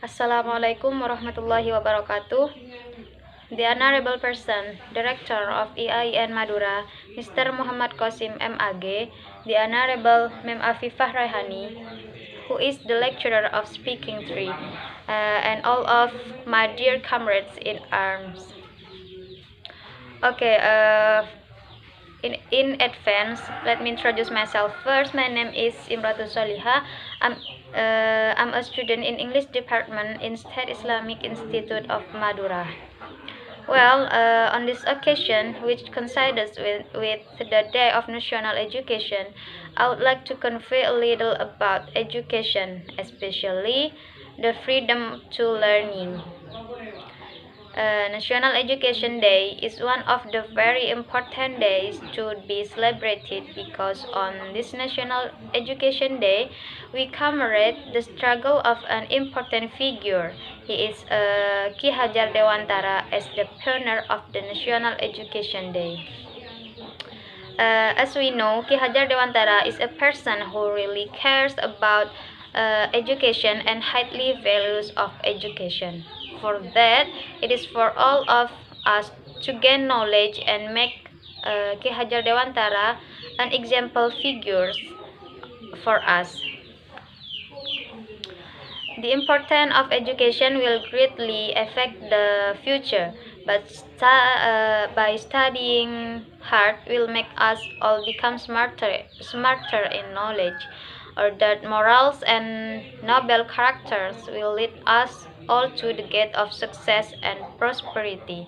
Assalamualaikum warahmatullahi wabarakatuh. The Honorable Person, Director of EIN Madura, Mr. Muhammad Qasim MAG, the Honorable Mem Afifah Raihani, who is the lecturer of Speaking 3, and all of my dear comrades in arms. Okay, in advance, let me introduce myself first. My name is Imratul Soliha. I'm a student in English department in State Islamic Institute of Madura. Well, on this occasion, which coincides with the Day of National Education, I would like to convey a little about education, especially the freedom to learning. National Education Day is one of the very important days to be celebrated because on this National Education Day, we commemorate the struggle of an important figure. He is Ki Hajar Dewantara as the pioneer of the National Education Day. As we know, Ki Hajar Dewantara is a person who really cares about education and highly values of education. For that, it is for all of us to gain knowledge and make Ki Hajar Dewantara an example figure for us. The importance of education will greatly affect the future, but by studying hard will make us all become smarter in knowledge, or that morals and noble characters will lead us all to the gate of success and prosperity.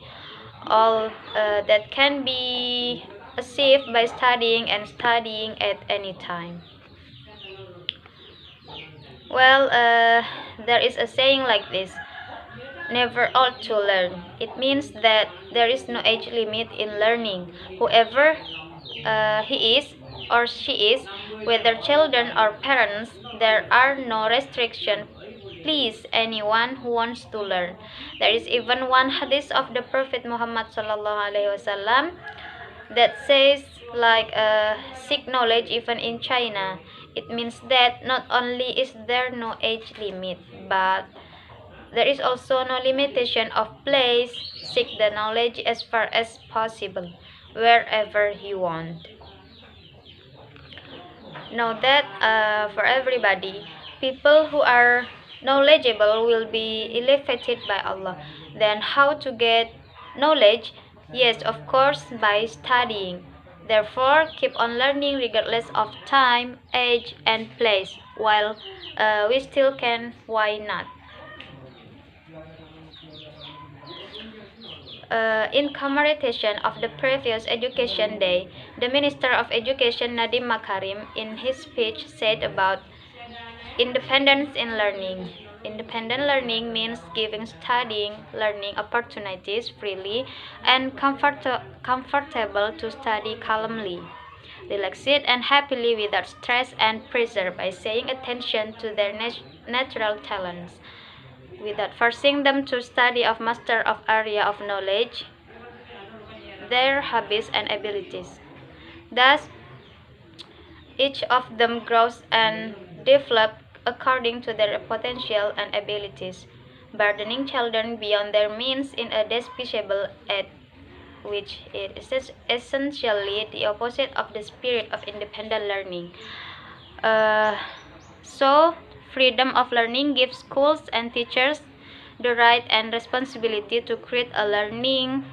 All that can be achieved by studying and studying at any time. Well, there is a saying like this: never ought to learn. It means that there is no age limit in learning. Whoever he is or she is, whether children or parents, there are no restrictions. Please, anyone who wants to learn. There is even one hadith of the Prophet Muhammad sallallahu alaihi wasallam that says like seek knowledge even in China. It means that not only is there no age limit, but there is also no limitation of place. Seek the knowledge as far as possible, wherever you want. Know that for everybody, people who are knowledgeable will be elevated by Allah. Then, how to get knowledge? Yes, of course, by studying. Therefore, keep on learning regardless of time, age, and place. While we still can, why not? In commemoration of the previous Education Day, the Minister of Education Nadiem Makarim, in his speech, said about independence in learning. Independent learning means giving studying, learning opportunities freely and comfortable to study calmly, relaxed and happily without stress and pressure by paying attention to their natural talents, without forcing them to study of master of area of knowledge, their habits and abilities. Thus, each of them grows and develops according to their potential and abilities, burdening children beyond their means in a despicable act, which is essentially the opposite of the spirit of independent learning. Uh, so, freedom of learning gives schools and teachers the right and responsibility to create a learning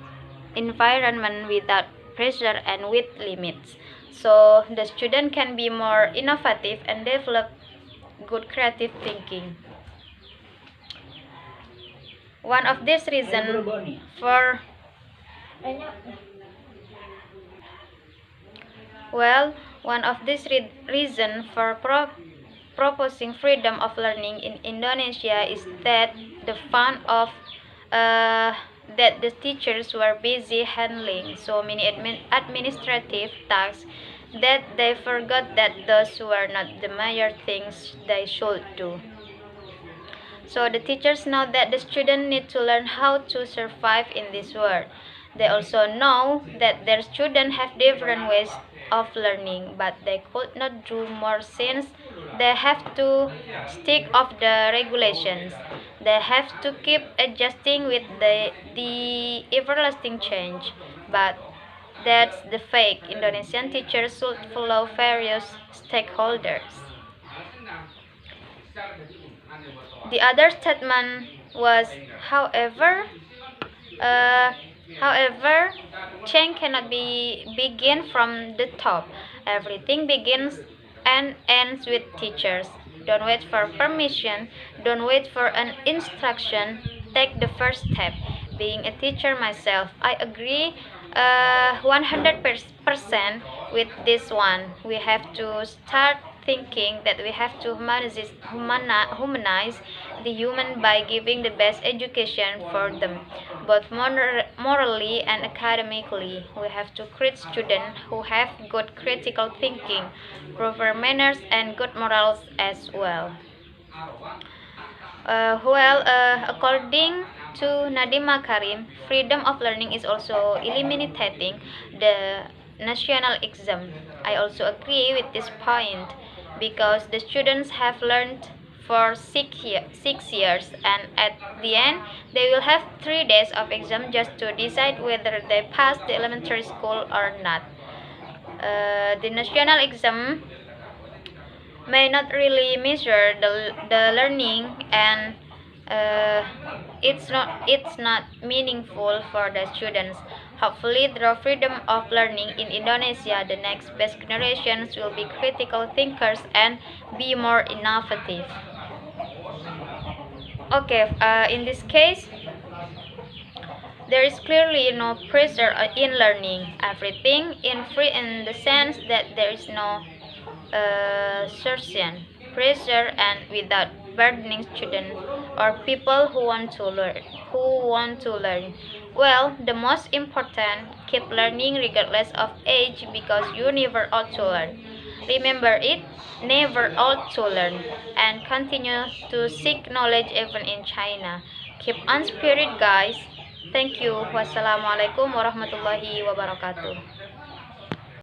environment without pressure and with limits. So, the student can be more innovative and develop good creative thinking. One of these reasons for one of these reason for proposing freedom of learning in Indonesia is that the fund of that the teachers were busy handling so many administrative tasks that they forgot that those were not the major things they should do. So the teachers know that the students need to learn how to survive in this world. They also know that their students have different ways of learning, but they could not do more since they have to stick of the regulations. They have to keep adjusting with the everlasting change. But that's the fake. Indonesian teachers should follow various stakeholders. The other statement was, however, uh, however, change cannot be begin from the top. Everything begins and ends with teachers. Don't wait for permission. Don't wait for an instruction. Take the first step. Being a teacher myself, I agree 100% with this one. We have to start thinking that we have to humanize the human by giving the best education for them, both morally and academically. We have to create students who have good critical thinking, proper manners, and good morals as well. According to Nadiem Makarim, freedom of learning is also eliminating the national exam. I also agree with this point because the students have learned for 6 years, and at the end they will have 3 days of exam just to decide whether they pass the elementary school or not. The national exam may not really measure the learning, and uh, it's not meaningful for the students. Hopefully through freedom of learning in Indonesia, the next best generations will be critical thinkers and be more innovative. Okay, in this case there is clearly no pressure in learning. Everything in free in the sense that there is no certain pressure and without burdening students or people who want to learn. Well, the most important, keep learning regardless of age because you never ought to learn. Remember it, never ought to learn, and continue to seek knowledge even in China. Keep on spirit, guys. Thank you. Wassalamualaikum warahmatullahi wabarakatuh.